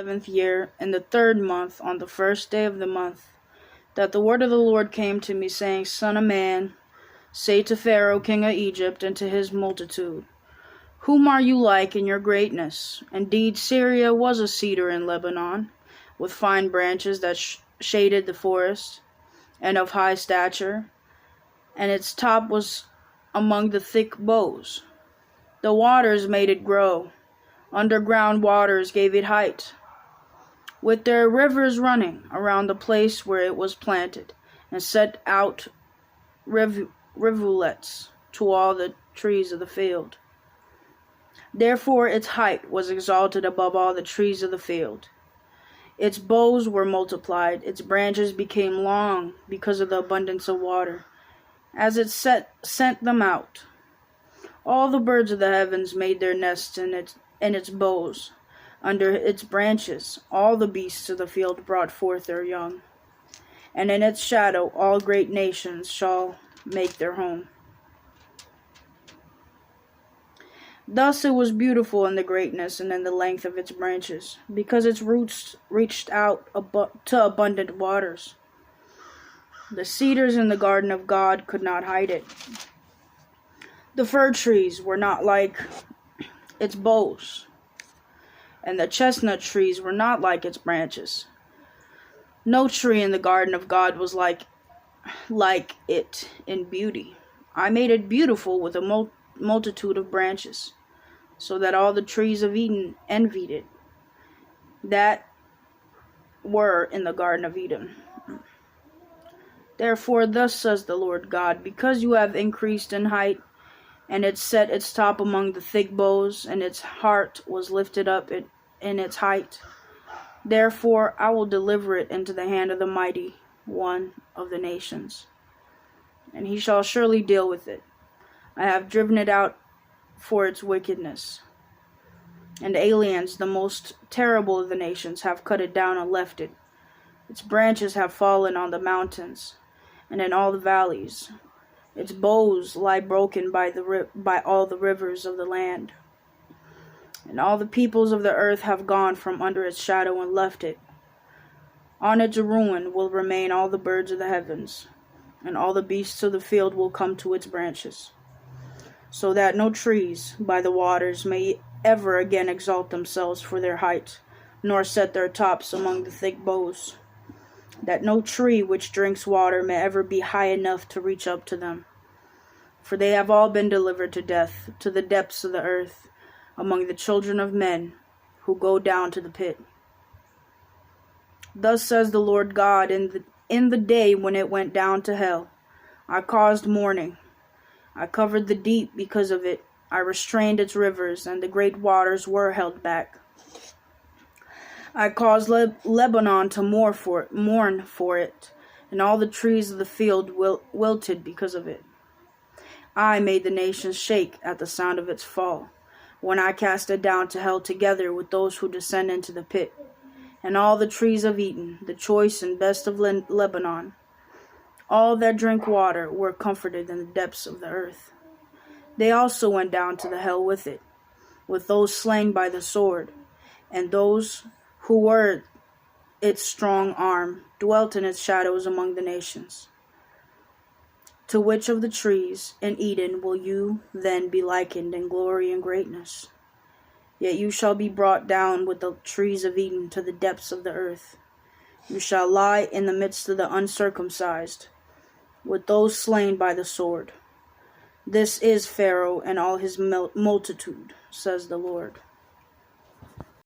11th year, in the 3rd month, on the 1st day of the month, that the word of the Lord came to me, saying, Son of man, say to Pharaoh king of Egypt, and to his multitude, Whom are you like in your greatness? Indeed, Syria was a cedar in Lebanon, with fine branches that shaded the forest, and of high stature, and its top was among the thick boughs. The waters made it grow, underground waters gave it height, with their rivers running around the place where it was planted, and set out rivulets to all the trees of the field. Therefore its height was exalted above all the trees of the field. Its boughs were multiplied, its branches became long because of the abundance of water, as it sent them out. All the birds of the heavens made their nests in its boughs. Under its branches all the beasts of the field brought forth their young, and in its shadow all great nations shall make their home. Thus it was beautiful in the greatness and in the length of its branches, because its roots reached out to abundant waters. The cedars in the garden of God could not hide it. The fir trees were not like its boughs, and the chestnut trees were not like its branches. No tree in the garden of God was like it in beauty. I made it beautiful with a multitude of branches, so that all the trees of Eden envied it, that were in the Garden of Eden. Therefore thus says the Lord God, because you have increased in height, and it set its top among the thick boughs, and its heart was lifted up in its height, therefore I will deliver it into the hand of the mighty one of the nations, and he shall surely deal with it. I have driven it out for its wickedness, and aliens, the most terrible of the nations, have cut it down and left it. Its branches have fallen on the mountains and in all the valleys. Its boughs lie broken by all the rivers of the land, and all the peoples of the earth have gone from under its shadow and left it. On its ruin will remain all the birds of the heavens, and all the beasts of the field will come to its branches, so that no trees by the waters may ever again exalt themselves for their height, nor set their tops among the thick boughs, that no tree which drinks water may ever be high enough to reach up to them. For they have all been delivered to death, to the depths of the earth, among the children of men who go down to the pit. Thus says the Lord God, in the day when it went down to hell, I caused mourning. I covered the deep because of it. I restrained its rivers, and the great waters were held back. I caused Lebanon to mourn for it, and all the trees of the field wilted because of it. I made the nations shake at the sound of its fall, when I cast it down to hell together with those who descend into the pit, and all the trees of Eden, the choice and best of Lebanon. All that drink water were comforted in the depths of the earth. They also went down to the hell with it, with those slain by the sword, and those who were its strong arm dwelt in its shadows among the nations. To which of the trees in Eden will you then be likened in glory and greatness? Yet you shall be brought down with the trees of Eden to the depths of the earth. You shall lie in the midst of the uncircumcised, with those slain by the sword. This is Pharaoh and all his multitude, says the Lord.